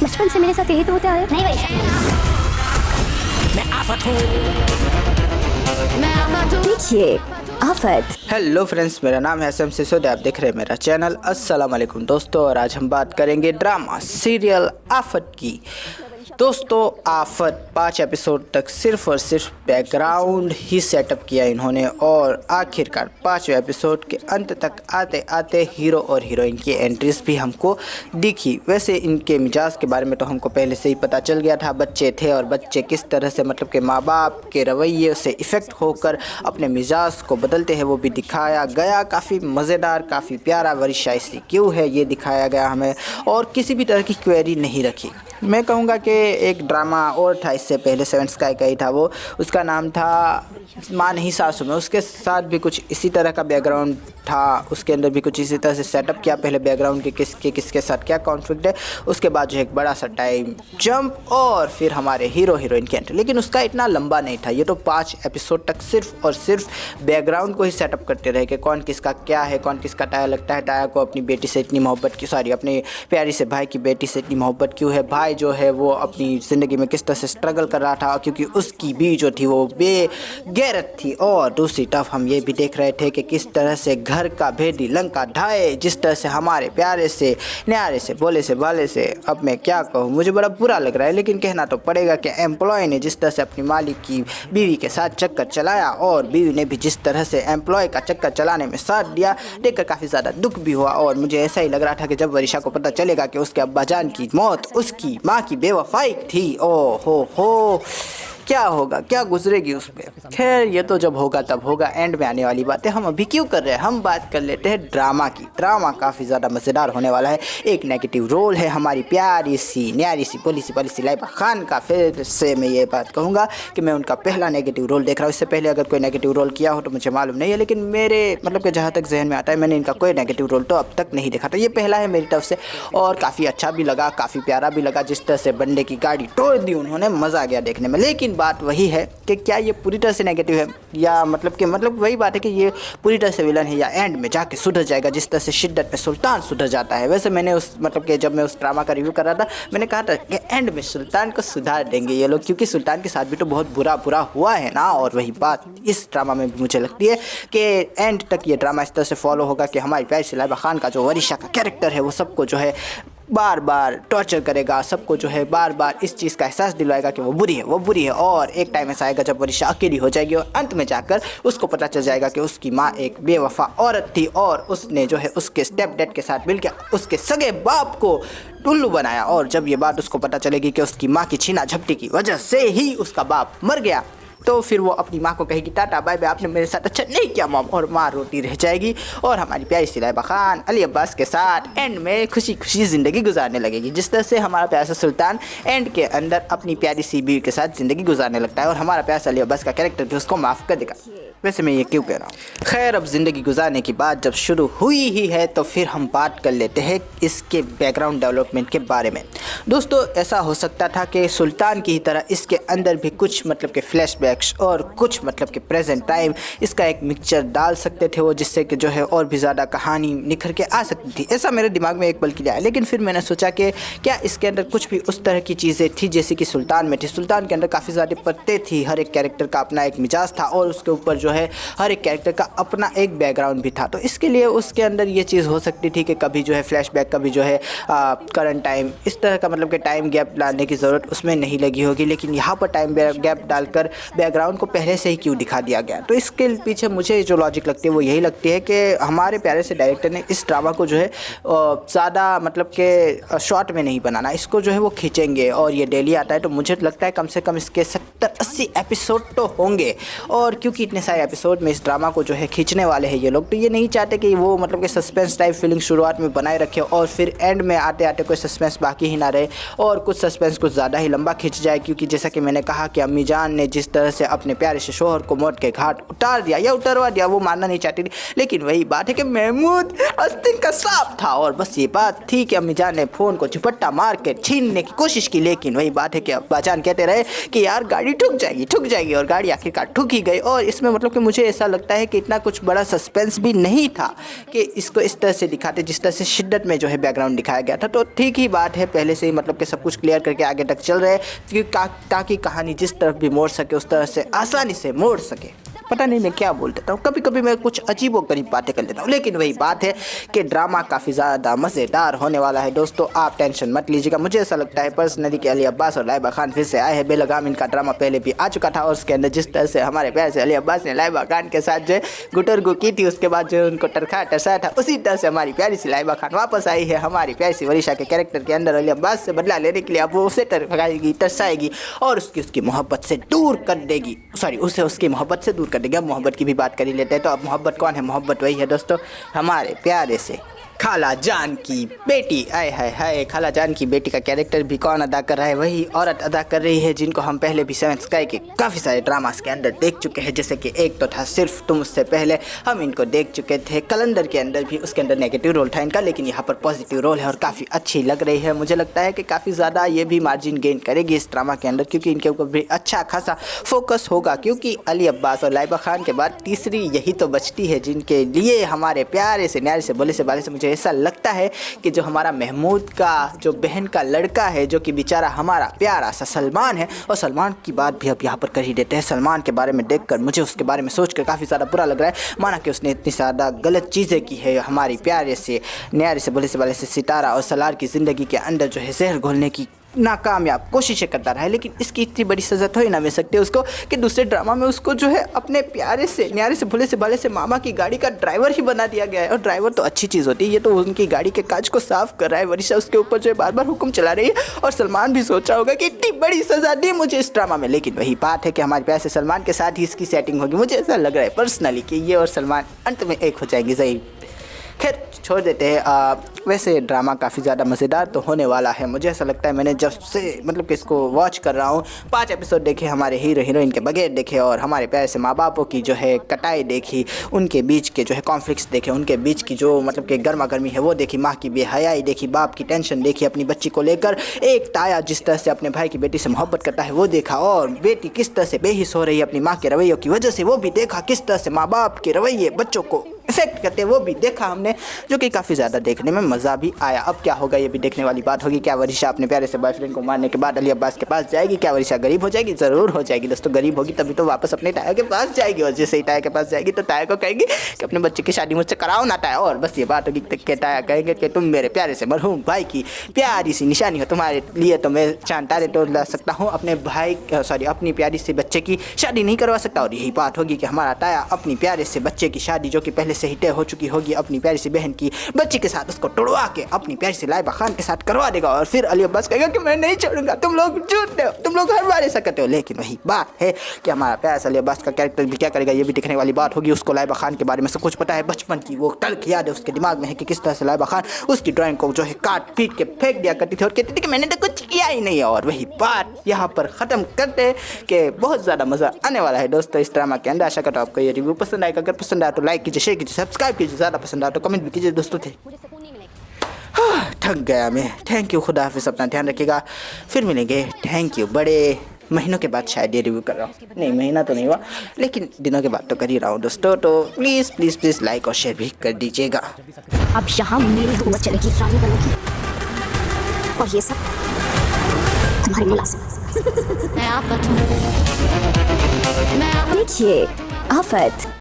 बचपन से मेरे साथ यही तो होता है। नहीं वैशा, मैं आफत हूँ। देखिए आफत। हेलो फ्रेंड्स, मेरा नाम है SM सिसोदिया। आप देख रहे हैं मेरा चैनल। अस्सलाम वालेकुम दोस्तों, और आज हम बात करेंगे ड्रामा सीरियल आफत की। दोस्तों, आफत 5 एपिसोड तक सिर्फ और सिर्फ बैकग्राउंड ही सेटअप किया इन्होंने, और आखिरकार 5वें एपिसोड के अंत तक आते आते हीरो और हीरोइन की एंट्रीज भी हमको दिखी। वैसे इनके मिजाज के बारे में तो हमको पहले से ही पता चल गया था। बच्चे थे और बच्चे किस तरह से मतलब कि माँ बाप के रवैये से इफ़ेक्ट होकर अपने मिजाज को बदलते हैं, वो भी दिखाया गया। काफ़ी मज़ेदार, काफ़ी प्यारा। वर्षा ऐसी क्यों है ये दिखाया गया हमें, और किसी भी तरह की क्वेरी नहीं रखी। मैं कहूँगा कि एक ड्रामा और था इससे पहले, 7 स्काई का ही था वो। उसका नाम था माँ नहीं सासू में। उसके साथ भी कुछ इसी तरह का बैकग्राउंड था। उसके अंदर भी कुछ इसी तरह से सेटअप किया, पहले बैकग्राउंड के किसके साथ क्या कॉन्फ्लिक्ट है, उसके बाद जो एक बड़ा सा टाइम जंप, और फिर हमारे हीरो हीरोइन की एंट्री। लेकिन उसका इतना लंबा नहीं था। ये तो 5 एपिसोड तक सिर्फ और सिर्फ बैकग्राउंड को ही सेटअप करते रहे कि कौन किसका क्या है, कौन किसका टाया लगता है, टाया को अपनी बेटी से इतनी मोहब्बत की, सॉरी अपनी प्यारी से भाई की बेटी से इतनी मोहब्बत क्यों है, भाई जो है वो अपनी ज़िंदगी में किस तरह से स्ट्रगल कर रहा था क्योंकि उसकी बीवी जो थी वो बेगैरत थी। और दूसरी तरफ हम ये भी देख रहे थे कि किस तरह से घर का भेदी लंका ढाए, जिस तरह से हमारे प्यारे से न्यारे से बोले से बाले से, अब मैं क्या कहूँ, मुझे बड़ा बुरा लग रहा है लेकिन कहना तो पड़ेगा कि एम्प्लॉय ने जिस तरह से अपनी मालिक की बीवी के साथ चक्कर चलाया, और बीवी ने भी जिस तरह से एम्प्लॉय का चक्कर चलाने में साथ दिया, देखकर काफ़ी ज़्यादा दुख भी हुआ। और मुझे ऐसा ही लग रहा था कि जब वर्षा को पता चलेगा कि उसके अब्बाजान की मौत उसकी माँ की बेवफाई थी, ओ हो क्या होगा, क्या गुजरेगी उस पर। खैर, ये तो जब होगा तब होगा, एंड में आने वाली बातें हम अभी क्यों कर रहे हैं। हम बात कर लेते हैं ड्रामा की। ड्रामा काफ़ी ज़्यादा मज़ेदार होने वाला है। एक नेगेटिव रोल है हमारी प्यारी सी न्यारी सी बोली सी लाइबा खान का। फिर से मैं ये बात कहूँगा कि मैं उनका पहला नेगेटिव रोल देख रहा हूँ। इससे पहले अगर कोई नेगेटिव रोल किया हो तो मुझे मालूम नहीं है, लेकिन मेरे मतलब कि जहाँ तक जहन में आता है, मैंने इनका कोई नेगेटिव रोल तो अब तक नहीं देखा। तो ये पहला है मेरी तरफ से, और काफ़ी अच्छा भी लगा, काफ़ी प्यारा भी लगा। जिस तरह से बंदे की गाड़ी तोड़ दी उन्होंने, मज़ा आ गया देखने में। लेकिन बात वही है कि क्या ये पूरी तरह से नेगेटिव है, या मतलब वही बात है कि ये पूरी तरह से विलन है, या एंड में जाके सुधर जाएगा जिस तरह से शिद्दत में सुल्तान सुधर जाता है। वैसे मैंने उस मतलब कि जब मैं उस ड्रामा का रिव्यू कर रहा था, मैंने कहा था कि एंड में सुल्तान को सुधार देंगे ये लोग, क्योंकि सुल्तान के साथ भी तो बहुत बुरा हुआ है ना। और वही बात इस ड्रामा में भी मुझे लगती है कि एंड तक ये ड्रामा इस तरह से फॉलो होगा कि हमारी प्यारी सी लाइबा खान का जो वर्षा का कैरेक्टर है वो सबको जो है बार बार टॉर्चर करेगा, सबको जो है बार बार इस चीज़ का एहसास दिलवाएगा कि वो बुरी है। और एक टाइम ऐसा आएगा जब वर्षा अकेली हो जाएगी, और अंत में जाकर उसको पता चल जाएगा कि उसकी माँ एक बेवफा औरत थी, और उसने जो है उसके स्टेप डैड के साथ मिलकर उसके सगे बाप को टुल्लू बनाया। और जब ये बात उसको पता चलेगी कि उसकी माँ की छीना झपटी की वजह से ही उसका बाप मर गया, तो फिर वो अपनी माँ को कहेगी टाटा बाय बाय, आपने मेरे साथ अच्छा नहीं किया मॉम, और माँ रोटी रह जाएगी। और हमारी प्यारी सी लाइबा खान अली अब्बास के साथ एंड में खुशी खुशी ज़िंदगी गुजारने लगेगी, जिस तरह से हमारा प्यारा सा सुल्तान एंड के अंदर अपनी प्यारी सी बीवी के साथ ज़िंदगी गुजारने लगता है, और हमारा प्यारा सा अली अब्बास का कैरेक्टर भी उसको माफ़ कर देगा। वैसे मैं ये क्यों कह रहा हूँ। खैर, अब ज़िंदगी गुजारने की बात जब शुरू हुई ही है तो फिर हम बात कर लेते हैं इसके बैकग्राउंड डेवलपमेंट के बारे में। दोस्तों, ऐसा हो सकता था कि सुल्तान की ही तरह इसके अंदर भी कुछ मतलब के फ्लैशबैक्स और कुछ मतलब के प्रेजेंट टाइम इसका एक मिक्सचर डाल सकते थे वो, जिससे कि जो है और भी ज़्यादा कहानी निखर के आ सकती थी। ऐसा मेरे दिमाग में एक पल के लिए आया, लेकिन फिर मैंने सोचा कि क्या इसके अंदर कुछ भी उस तरह की चीज़ें थी जैसे कि सुल्तान में थी। सुल्तान के अंदर काफ़ी ज़्यादा पत्ते थी, हर एक कैरेक्टर का अपना एक मिजाज था, और उसके ऊपर जो है हर एक कैरेक्टर का अपना एक बैकग्राउंड भी था। तो इसके लिए उसके अंदर ये चीज़ हो सकती थी कि कभी जो है फ्लैशबैक, कभी जो है करंट टाइम, इस तरह का मतलब कि टाइम गैप डालने की ज़रूरत उसमें नहीं लगी होगी। लेकिन यहाँ पर टाइम गैप डालकर बैकग्राउंड को पहले से ही क्यों दिखा दिया गया। तो इसके पीछे मुझे जो लॉजिक लगती है वो यही लगती है कि हमारे प्यारे से डायरेक्टर ने इस ड्रामा को जो है ज़्यादा मतलब कि शॉर्ट में नहीं बनाना, इसको जो है वो खींचेंगे, और ये डेली आता है तो मुझे लगता है कम से कम इसके 70-80 एपिसोड तो होंगे। और क्योंकि इतने सारे एपिसोड में इस ड्रामा को जो है खींचने वाले हैं ये लोग, तो ये नहीं चाहते कि वो मतलब कि सस्पेंस टाइप फीलिंग शुरुआत में बनाए रखे और फिर एंड में आते आते कोई सस्पेंस बाकी ही ना रहे, और कुछ सस्पेंस कुछ ज़्यादा ही लंबा खींच जाए। क्योंकि जैसा कि मैंने कहा कि अम्मी जान ने जिस तरह से अपने प्यारे से शोहर को मौत के घाट उतार दिया या उतरवा दिया, वो मानना नहीं चाहती थी, लेकिन वही बात है कि महमूद आस्तीन का सांप था, और बस ये बात थी कि अम्मी जान ने फ़ोन को झपट्टा मार के छीनने की कोशिश की। लेकिन वही बात है कि अब्बा जान कहते रहे कि यार गाड़ी ठुक जाएगी, और गाड़ी आखिरकार ठुक ही गई। और इसमें मतलब कि मुझे ऐसा लगता है कि इतना कुछ बड़ा सस्पेंस भी नहीं था कि इसको इस तरह से दिखाते जिस तरह से शिद्दत में जो है बैकग्राउंड दिखाया गया था। तो ठीक ही बात है, पहले से ही मतलब कि सब कुछ क्लियर करके आगे तक चल रहे हैं, क्योंकि ताकि कहानी जिस तरफ भी मोड़ सके उस तरह से आसानी से मोड़ सके। पता नहीं मैं क्या बोल देता हूँ, कभी कभी मैं कुछ अजीबोगरीब बातें कर लेता हूँ, लेकिन वही बात है कि ड्रामा काफ़ी ज़्यादा मज़ेदार होने वाला है दोस्तों, आप टेंशन मत लीजिएगा। मुझे ऐसा लगता है पर्सनली कि अली अब्बास और लाइबा खान फिर से आए हैं। बेलगाम इनका ड्रामा पहले भी आ चुका था और उसके अंदर जिस तरह से हमारे प्यार से अली अब्बास ने लाइबा खान के साथ जो है गुटरगु की थी, उसके बाद जो उनको टरसाया था, उसी तरह से हमारी प्यारी सी लाइबा खान वापस आई है हमारी प्यारी सी वरीशा के कैरेक्टर के अंदर। अली अब्बास से बदला लेने के लिए अब वो उसे तरसाएगी और उसकी मोहब्बत से दूर कर देगी, उसे उसकी मोहब्बत से दूर कर देगी। अब मोहब्बत की भी बात कर ही लेते हैं, तो अब मोहब्बत कौन है? मोहब्बत वही है दोस्तों, हमारे प्यारे से खाला जान की बेटी। आए हाय हाय, खाला जान की बेटी का कैरेक्टर भी कौन अदा कर रहा है? वही औरत अदा कर रही है जिनको हम पहले भी सेवन स्काई के काफ़ी सारे ड्रामास के अंदर देख चुके हैं, जैसे कि एक तो था सिर्फ तुम, उससे पहले हम इनको देख चुके थे कलंदर के अंदर भी, उसके अंदर नेगेटिव रोल था इनका, लेकिन यहाँ पर पॉजिटिव रोल है और काफ़ी अच्छी लग रही है। मुझे लगता है कि काफ़ी ज़्यादा ये भी मार्जिन गेन करेगी इस ड्रामा के अंदर, क्योंकि इनके ऊपर भी अच्छा खासा फोकस होगा, क्योंकि अली अब्बास और लाइबा खान के बाद तीसरी यही तो बचती है जिनके लिए हमारे प्यारे से न्यारे से बोले से बाले से मुझे ऐसा लगता है कि जो हमारा महमूद का जो बहन का लड़का है, जो कि बेचारा हमारा प्यारा सा सलमान है, और सलमान की बात भी अब यहाँ पर कर ही देते हैं। सलमान के बारे में देखकर मुझे उसके बारे में सोचकर काफ़ी ज़्यादा बुरा लग रहा है, माना कि उसने इतनी ज़्यादा गलत चीज़ें की है हमारी प्यारे से न्यारे से बोले से बाले से सितारा और सलार की ज़िंदगी के अंदर जो है जहर घोलने की नाकामयाब कोशिशें करता रहा है, लेकिन इसकी इतनी बड़ी सज़ा तो ही ना मिल सकती उसको कि दूसरे ड्रामा में उसको जो है अपने प्यारे से न्यारे से भोले से बाले से मामा की गाड़ी का ड्राइवर ही बना दिया गया है। और ड्राइवर तो अच्छी चीज़ होती है, ये तो उनकी गाड़ी के कांच को साफ कर रहा है, वरीशा उसके ऊपर जो है बार बार हुक्म चला रही है, और सलमान भी सोच रहा होगा कि इतनी बड़ी सज़ा दी मुझे इस ड्रामा में। लेकिन वही बात है कि हमारे प्यारे से सलमान के साथ ही इसकी सेटिंग होगी। मुझे ऐसा लग रहा है पर्सनली कि ये और सलमान अंत में एक हो जाएंगे। सही, खैर छोड़ देते हैं। वैसे ड्रामा काफ़ी ज़्यादा मज़ेदार तो होने वाला है, मुझे ऐसा लगता है। मैंने जब से मतलब कि इसको वॉच कर रहा हूँ, 5 एपिसोड देखे हमारे हीरो हीरोइन के बगैर देखे, और हमारे प्यारे से माँ बापों की जो है कटाई देखी, उनके बीच के जो है कॉन्फ्लिक्ट्स देखे, उनके बीच की जो मतलब कि गर्मा गर्मी है वो देखी, माँ की बेहयाई देखी, बाप की टेंशन देखी अपनी बच्ची को लेकर, एक ताया जिस तरह से अपने भाई की बेटी से मोहब्बत करता है वो देखा, और बेटी किस तरह से बेहिस हो रही है अपनी माँ के रवैयों की वजह से वो भी देखा, किस तरह से माँ बाप के रवैये बच्चों को इफेक्ट करते हैं वो भी देखा हमने, जो कि काफ़ी ज़्यादा देखने में मज़ा भी आया। अब क्या होगा ये भी देखने वाली बात होगी। क्या वरीशा अपने प्यारे से बॉयफ्रेंड को मारने के बाद अली अब्बास के पास जाएगी? क्या वरीशा गरीब हो जाएगी? ज़रूर हो जाएगी दोस्तों, गरीब होगी तभी तो वापस अपने ताया के पास जाएगी, और जैसे ही ताया के पास जाएगी तो ताया को कहेंगे कि अपने बच्चे की शादी मुझसे कराओ ना ताया, और बस ये बात होगी कि ताया कहेंगे कि तुम मेरे प्यारे से मरहूम भाई की प्यारी सी निशानी हो, तुम्हारे लिए तो मैं चांद तारे तोड़ ला सकता हूँ, अपने अपनी प्यारी से बच्चे की शादी नहीं करवा सकता। और यही बात होगी कि हमारा ताया अपनी प्यारे से बच्चे की शादी, जो कि पहले से ही तय हो चुकी होगी अपनी प्यारी सी बहन की बच्ची के साथ, उसको तोड़वा के अपनी प्यारी सी लाइबा खान के साथ करवा देगा। और फिर अली अब्बास कहेगा कि मैं नहीं छोड़ूंगा, तुम लोग झूठे हो, तुम लोग हर बार ऐसा करते हो। लेकिन वही बात है कि हमारा प्यारा अली अब्बास का कैरेक्टर भी क्या करेगा ये भी दिखने वाली बात होगी। उसको लाइबा खान के बारे में सब कुछ पता है, बचपन की वो तल्ख याद है उसके दिमाग में है कि किस तरह से लाइबा खान उसकी ड्राइंग को जो है काट पीट के फेंक दिया करती थी और कहती थी कि मैंने तो कुछ किया ही नहीं है। और वही बात यहाँ पर ख़त्म करते कि बहुत ज़्यादा मज़ा आने वाला है दोस्तों इस ड्रामा के अंदर। आशा करता हूँ आपको ये रिव्यू पसंद आएगा। अगर पसंद आया तो लाइक कीजिए, शेयर कीजिए, सब्सक्राइब कीजिए, ज़्यादा पसंद आया तो कमेंट भी कीजिए दोस्तों। थे थक गया मैं। थैंक यू, खुदा हाफिज़, अपना ध्यान रखिएगा, फिर मिलेंगे। Thank you. बड़े महीनों के बाद शायद ये रिव्यू कर रहा हूँ, नहीं महीना तो नहीं हुआ लेकिन दिनों के बाद तो कर ही रहा हूँ दोस्तों। तो प्लीज़ प्लीज़ प्लीज़ लाइक और शेयर भी कर दीजिएगा। अब यहाँ मेरी हुकूमत चलेगी रानी बनेगी, और ये सब तुम्हारी मुलाजिम। देखिए आफत।